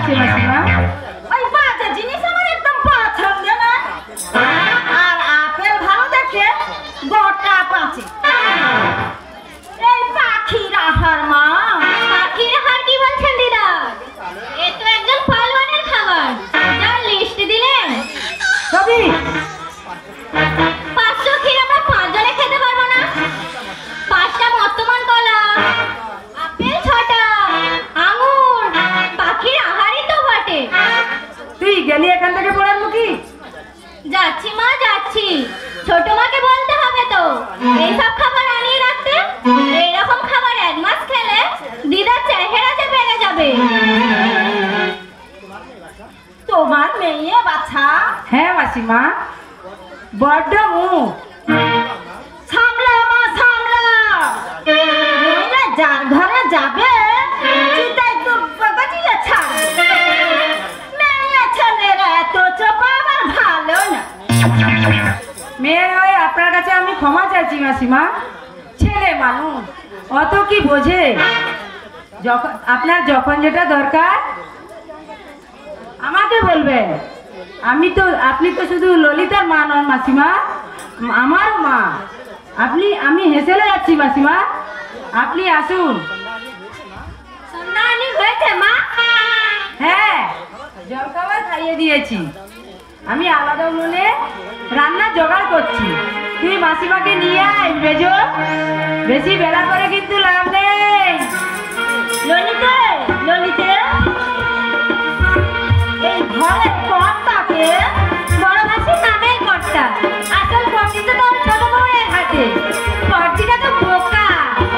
আছে মাসিমা? ওই বাজে জিনিস আমার একদম পছন্দ না। আর আপেল ভালো দেখে গোটা 5। এই পাখির আহার মা। পাখির আহার কি বলছেন দিদা? এ তো একজন পালওয়ানের খাবার, যার লিস্ট দিলেন। কবি 500 ক্ষীর আমরা 5 জনে খেতে পারবো না। 5টা বর্তমান কলা, আপেল 6টা, আঙুর, পাখির আহারই তো বটে। তুই গেলি এখান থেকে পড়ার মুখী? যাচ্ছি মা, যাচ্ছি। ছোট মাকে বলতে হবে তো এইসব খাবার আনিয়ে রাখতে। এইরকম খাবার 1 মাস খেলে দিদার চেহারা যে বেড়ে যাবে। তোমার মেয়ে বাচ্চা? হ্যাঁ মাসিমা, বড্ড মুখ। সামলা মা সামলা, নইলে যার ঘরে যাবে চিতাই তো বাগাজিয়ে ছাড়বে। মেয়ে ছেলেরা এত চোপা আমার ভালো না। মেয়ে হয়ে আপনার কাছে আমি ক্ষমা চাইছি মাসিমা। ছেলে মানুষ অত কি বোঝে? যখন আপনার যখন যেটা দরকার আমাকে বলবেন। আপনি তো শুধু ললিতার মা নন মাসিমা, আমারও মা। আমি হেসেলে যাচ্ছি মাসিমা, আপনি আসুন। সন্ধ্যানি হয়েছে মা? হ্যাঁ, জলখাবার খাইয়ে দিয়েছি। আমি আলাদা উনুনে রান্না জোগাড় করছি। তুই মাসিমাকে নিয়ে আয় বেজো। বেশি বেলা করে কিন্তু লাভ নেই। ললিতে ললিতে, এই ঘরের কর্তাকে বড় মাসির নামের কর্তা, আসল কর্তি তো তোর ছোট বউয়ের হাতে। কর্তিটা তো বোকা।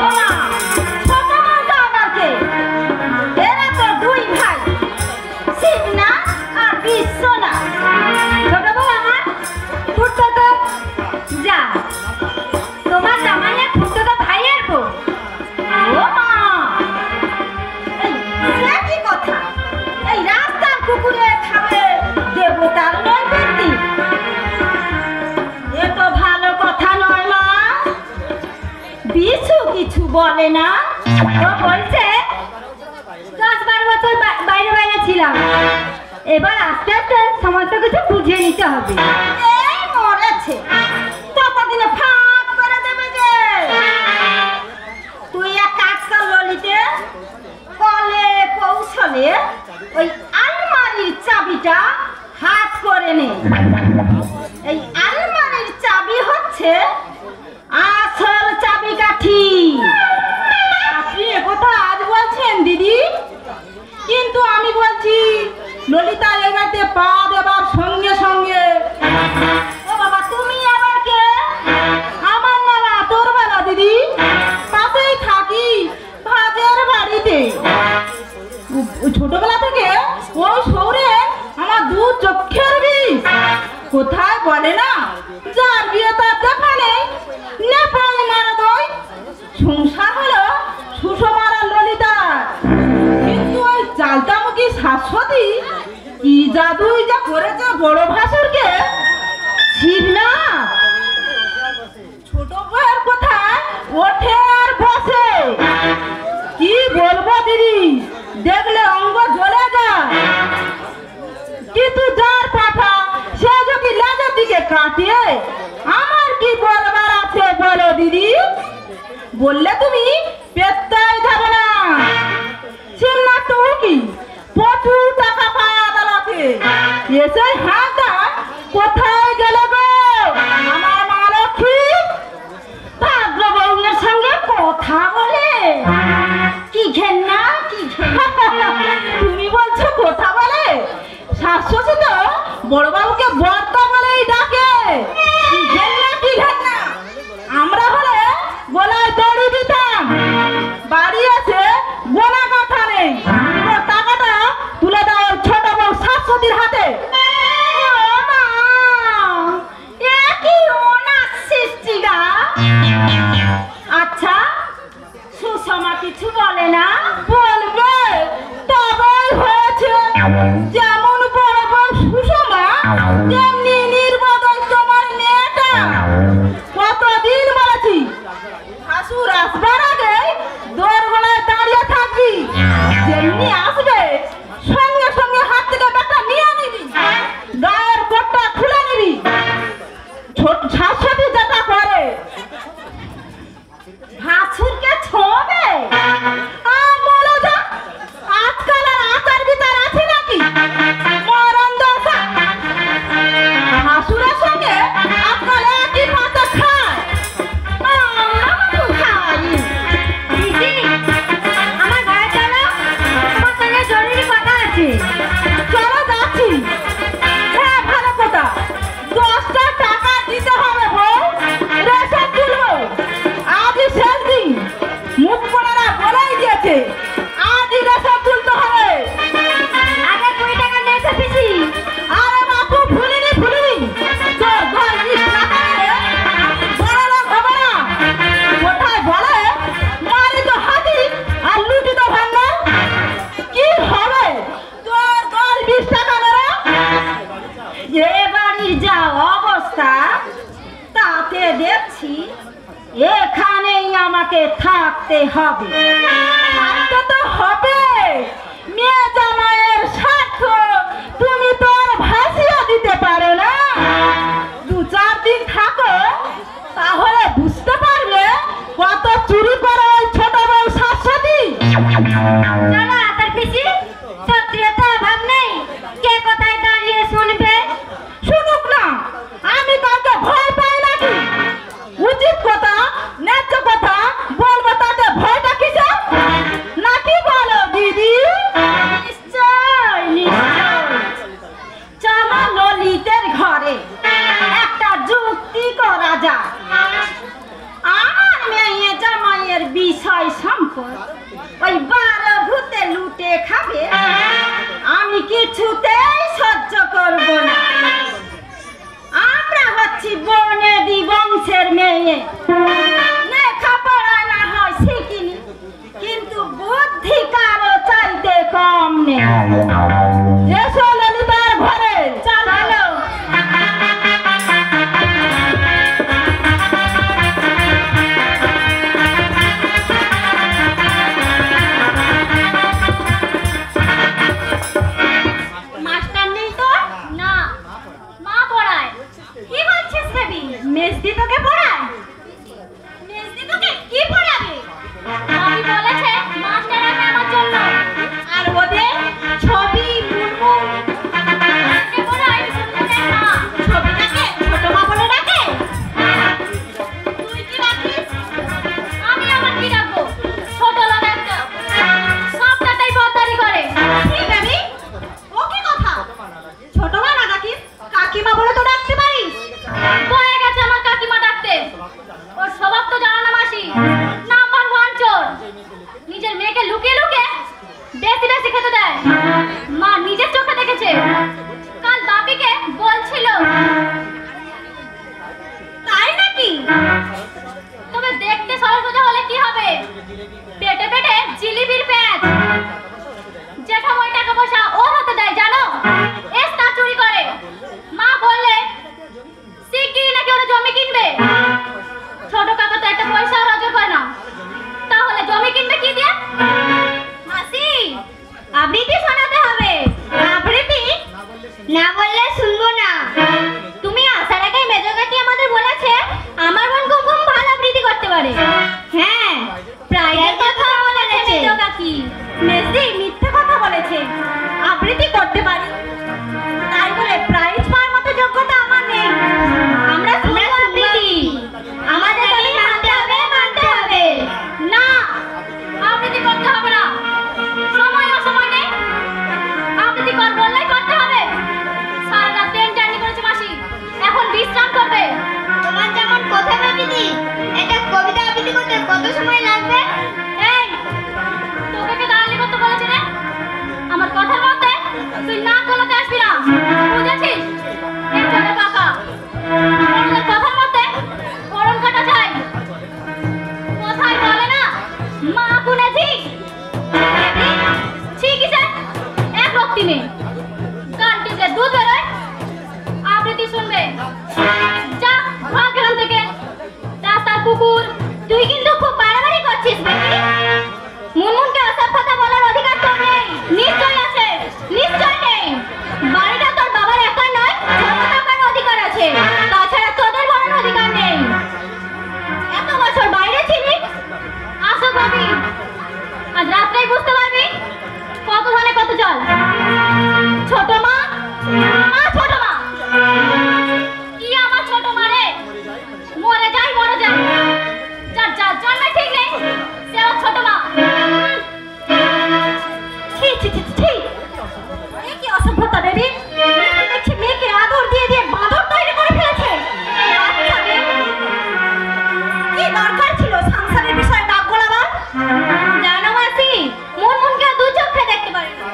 ও মা, ছোট বউটা আমাকে। এরা তো 2 ভাই, শিবনা আর বিশ্বনা। ছোট বউ আমার ফুটতো তো যা, তোমার জামাইয়ের ফুটতো তো ভাইয়ের বউ। ও মা, সে কি কথা? এই রাস্তার কুকুরে খাবে দেবতার নৈবেদ্য? এ তো ভালো কথা নয় মা। বিশু কিছু বলে না? ও বলছে 10-12 বছর বাইরে বাইরে ছিলাম, এবার আস্তে আস্তে সমস্ত কিছু বুঝিয়ে নিতে হবে। এই মরেছে, ততদিনে ফাঁক করে দেবে যে। তুই এক কাজ কর ললিতে, কলে কৌশলে ওই আলমারির চাবিটা হাত করে নে। এই আলমারির চাবি হচ্ছে আসল চাবিকাঠি। আপনি একথা আজ বলছেন দিদি? কিন্তু আমি বলছি ললিতা এই বাড়িতে পা দেবার সঙ্গে সঙ্গে। ও বাবা, তুমি আবার কে? আমার নালা তোর বেলা দিদি, পাশেই থাকি ভাজের বাড়িতে। ছোটবেলা থেকে ওই শহরে আমার 2 চোখের বিষ। কোথায় বলে না, যার বিয়ে তার দেখা নেই, নেপাল মারা দই। সংসার হলো সুষমার আর ললিতার। কিন্তু ওই চালতামুখী শাশ্বতী কি জাদুই যা করেছে বড় ভাসুরকে। শিব না ছোট বউয়ের কোথায় ওঠে আর বসে। কি বলবো দিদি, দেখলে অঙ্গ জ্বলে যায়। কিন্তু যার পাঠা সে যদি লেজের দিকে কাটিয়ে আমার কি বলবার আছে বলো দিদি? বললে তুমি পেত্তাই যাবে না। চিন্না তো কি প্রচুর টাকা পায় আদালতে। এসে হাতটা কোথায় গেল গো আমার মা লক্ষ্মী? ভাগ্য বউয়ের সঙ্গে কথা বলে কি ঘেন্না কি ঘেন্না। তুমি বলছো কথা বলে? শাশুড়ি তো বড়বাবুকে বর্তা বলেই ডাকে। কি ঘেন্না কি ঘেন্না। আমরা হলে গলায় দড়ি দিতাম। বাড়ি আছে গোনা কথা নেই। ওর টাকাটা তুলে দাও ছোট বউ শাশুড়ির হাতে। ও মা, এ কি অনাথ সৃষ্টি গা। আচ্ছা, সুষমা কিছু বলে না? বলবে তবেই হয়েছে। যেমন বড় বউ সুষমা আমাকে থাকতে হবে। থাকতে তো হবে, মেয়ে জামাইয়ের স্বার্থ তুমি তো আর ভাসিয়ে দিতে পারো না। 2-4 দিন থাকো, তাহলে বুঝতে পারবে কত চুরি করে ওই ছোট বউ শাশুড়ি। চলো আতার পিসি, সত্যিটা তো অভাব নেই, কে কোথায় দাঁড়িয়ে শুনবে। শুনুক না, আমি কাউকে ভয় পাই নাকি? উচিত কথা, ন্যায্য কথা বলবো, তাতে ভয়টা কিসের? নাকি বলো দিদি? নিশ্চয় নিশ্চয়। চলো ললিতের ঘরে একটা যুক্তি করা যায়। আমার মেয়ে জামাইয়ের বিষয় সম্পদ ওই 12 ভূতে লুটে খাবে, আমি কিছুতেই সহ্য করব না। আমরা হচ্ছি বনেদি বংশের মেয়ে, লেখাপড়া না হয় শিখিনি, কিন্তু বুদ্ধি কারো চাইতে কম নেই। এসো ললিতার ঘরে। চলো। মাস্টার নেই তো? না, মা পড়ায়। কি বলছিস বেবি? মেজদি তোকে পড়ায়? মেজদি তোকে কি পড়াবে? আমি বলেছে মাস্টার আছে আমার জন্য। আর ওদের ছবি মুনমুন কে পড়ায় মুনমুনের মা। ছবিটাকে ছোট মা বলে ডাকে। তুই কি ডাকিস? আমি আবার কি ডাকবো? ছোট লোক একটা, সবটাতেই বদারি করে। কি বেবি? ও কি কথা? ছোট মা না ডাকিস, কাকিমা বলে তো ডাকতে পারিস। বয়ে গেছে আমার কাকিমা ডাকতে। ওর স্বভাব তো জানা না মাসি, নাম্বার 1 চোর। নিজের মেয়েকে লুকিয়ে লুকিয়ে বেশি বেশি খেতে দেয়। মা নিজের চোখে দেখেছে, কাল বাপিকে বলছিল। তাই নাকি? তবে দেখতে সরল হলে কি হবে? পেটে পেটে জিলিপির প্যাচ। জেঠামশাই টাকা পয়সা ওর হাতে দেয় জানো, এস্তা চুরি করে। মা বললে শিগগিরই নাকি ওরা জমি কিনবে। ছোট কাকা তো একটা পয়সা রোজগার করে না, তাহলে জমি কিনবে কি দিয়ে? মাসি, আবৃত্তি শোনাতে হবে। আবৃত্তি না বললে শুনবো না। তুমি আসার আগে মেজো কাকি আমাদের বলেছে আমার বোন খুব ভালো আবৃত্তি করতে পারে। হ্যাঁ, প্রাইজের কথা বলেছে মেজো কাকি। মেজদি মিথ্যে কথা বলেছে, আবৃত্তি করতে পারি, তাই বলে প্রাইজ পাওয়ার মতো যোগ্যতা আমার নেই। আমরা শুনবো আবৃত্তি, আমাদের দাবি মানতে হবে, মানতে হবে। না, আবৃত্তি করতে হবে না, সময় অসময় নেই। আবৃত্তি কর বললেই করতে হবে। সারা রাত ট্রেন জার্নি করেছে মাসি, এখন বিশ্রাম করবে। তোমার যেমন কোথায় আবৃত্তি, এটা কবিতা আবৃত্তি করতে কত সময় লাগবে? এই, তোকে কে দাঁড়ালি করতে বলেছে রে? আমার কথার মধ্যে তুই না গলাতে আসবি না, বুঝেছিস? এই ছোট কাকা, ওর কথার মধ্যে গরম কাটা চাই। কোথায় বলে না মা গুনেছি ঠিকই এক ভক্তি নেই। গান টিপলে দুধ বেরোয়, আবৃত্তি শুনবে। যা ভাগ এখান থেকে, রাস্তার কুকুর। তুই কিন্তু খুব বাড়াবাড়ি করছিস বেবি। মুনমুনকে অসব কথা বলার অধিকার তোর নেই। নিশ্চয় আছে, নিশ্চয় নেই। বাড়িটা তোর বাবার একা নয়, ছোট কাকার অধিকার আছে। তাছাড়া তোদের বড় অধিকার নেই। এত বছর বাইরে ছিলি, আসো ভাবি, আজ রাত্রেই বুঝতে পারবি কত ধানে কত জল। ছোট মা, মা ছোট মা, কি আমার ছোট মা রে? মরে যাই মরে যাই, যার যার জন্ম ঠিক নেই সে আমার ছোট মা। ছি ছি ছি ছি, এ কি অসভ্যতা বেবি! দেখছি মেয়েকে আদর দিয়ে দিয়ে বাঁদর তৈরি করে ফেলেছে। বাচ্চা মেয়ে, কি দরকার ছিল সংসারের বিষয়ে নাক গলাবার? জানো মাসি, মুনমুনকে দু চোখে দেখতে পারে না।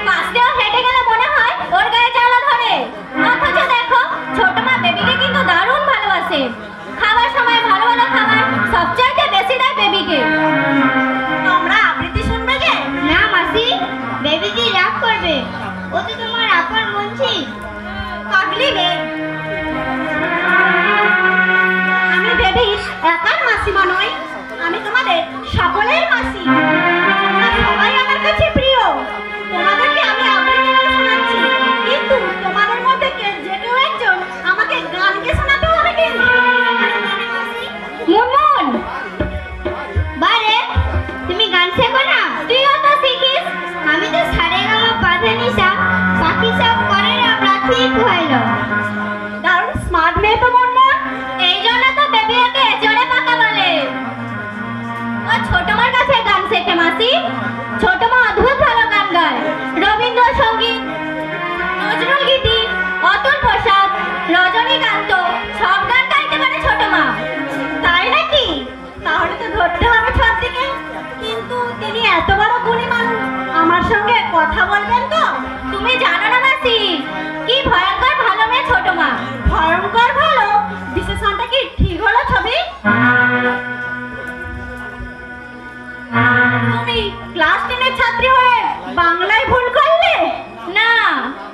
পাশ দিয়েও হেঁটে গেলে মনে হয় ওর গায়ে জ্বালা ধরে। অথচ দেখো ছোট মা বেবিকে কিন্তু দারুণ ভালোবাসে। খাবার সময় ভালো ভালো খাবার সবচাইতে বেশি দেয় বেবিকে। তোমরা আবৃত্তি শুনবে যে? না মাসি, বেবি কি রাগ করবে? ও তো তোমার আপন বলছি। পাগলি মেয়ে, আমি ভেবি একার মাসিমা নই, সকলের মাসি, তোমরা সবাই আমার কাছে প্রিয়। তোমাদেরকে আমি আবৃত্তি করে শোনাচ্ছি, কিন্তু তোমাদের মধ্যে যে কেউ একজন আমাকে গান গে শোনাতে হবে কিন্তু। মুনমুন, বারে তুমি গান শেখো না? তুইও তো শিখিস। আমি তো সারেগামা পাধানিসা বাকি সব করে না, প্রাথমিক হইলো। দারুণ স্মার্ট মেয়ে তো মুনমুন, এই জন্য তো বেবি ওকে জোরে পাকা বলে। ও ছোট মার কাছে গান শেখে মাসি। ছোট মা অদ্ভুত ভালো গান গায়, রবীন্দ্রসঙ্গীত, নজরুল গীতি, অতুল প্রসাদ, রজনীকান্ত সব গান গাইতে পারে ছোট মা। তাই নাকি? তাহলে তো ধরতে হবে সব দিকে। কিন্তু তিনি এত বড় গুণী মানুষ, আমার সঙ্গে কথা বলবেন তো? তুমি জানো না মাসি, কি ভয়ঙ্কর ভালো মেয়ে ছোট মা। ভয়ঙ্কর ভালো? বিশেষণটা কি ঠিক হলো ছবি? তুমি ক্লাস 10 এর ছাত্রী হয়ে বাংলায় ভুল করলে? না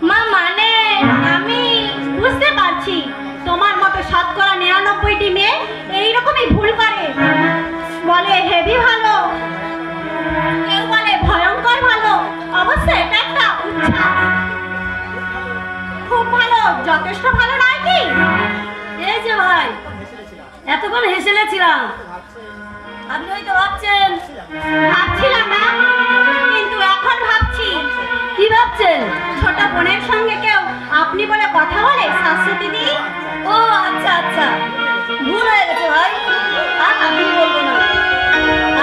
মা, মানে আমি বুঝতে পারছি তোমার মতো শতকরা 99টি মেয়ে এইরকমই ভুল করে। বলে হেভি ভালো, কেউ বলে ভয়ঙ্কর ভালো। অবশ্য এটা একটা উচ্ছ্বাস। খুব ভালো যথেষ্ট ভালো নয় কি? এই যে ভাই, এতক্ষণ হেসেলেছিলাম, আপনি হয়তো ভাবছেন। ভাবছিলাম না, কিন্তু এখন ভাবছি। কি ভাবছেন? ছোট বোনের সঙ্গে কেউ আপনি বলে কথা বলে শাশ্বতী দি? ও আচ্ছা আচ্ছা, ভুল হয়ে গেছে ভাই, আর আপনি বলবো না।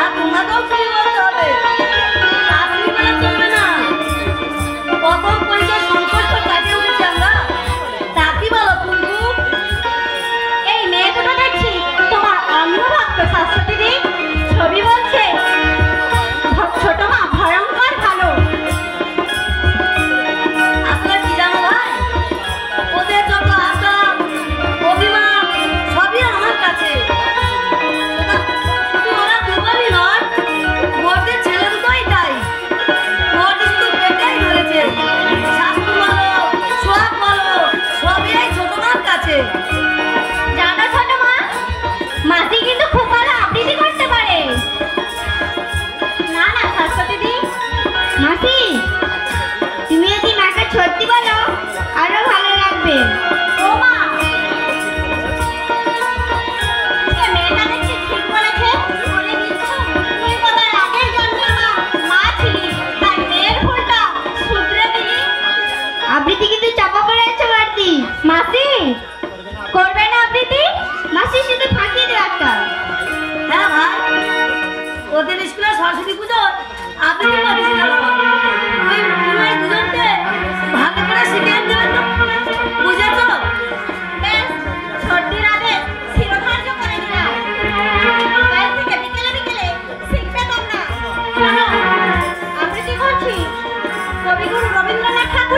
আর তোমাকেও কি বলতে হবে, আপনি বলে চলবে না। প্রথম পরিচয় সংকট কাটিয়ে উঠেছি আমরা, তা কি বলো কুঙ্কু? এই মেয়ে দুটো দেখছি তোমার অন্ধভক্ত শাশ্বতী দি। ছবি বলছে ছোট মা ভয়ঙ্কর ভালো। আসলে কি জানো ভাই, ওদের যত আশা অভিমান সবই আমার কাছে। শুধু ওরা দুর্বলই নয়, ওদের ছেলে দুটোই তাই। ওদের শুধু পেটেই ধরেছে। স্বাস্থ্য বলো, সোহাগ বলো, সবই এই ছোট মার কাছে। জানো ছোট মা, মাসি কিন্তু খুব ভালো আবৃত্তি করতে পারে। না না শাশ্বতী দি, মাসি তুমি যদি মাকে সত্যি বলো আরো ভালো লাগবে। ও মা, এ মেয়েটা দেখছি ঠিক বলেছে। বলে দিচ্ছ, তুই বলার আগের জন্মে মা ছিলি, তাই মেয়ের ভুলটা শুধরে দিলি। আবৃত্তি কিন্তু চাপা পড়ে আছে বাড়তি। মাসি করবে না আবৃত্তি? মাসি শুধু ফাঁকিয়ে দেওয়া একটা। হ্যাঁ ভাই, ওদের স্কুলে সরস্বতী পুজো আপনি দুজনকে ভালো করে শিখিয়ে দেবেন তো, বুঝেছো? বেশ, ছোট্টির আগে শিরোধার্য করে দিলাম। কাল থেকে বিকেলে বিকেলে শিখবে তোমরা। শোনো, আবৃত্তি করছি কবিগুরু রবীন্দ্রনাথ ঠাকুর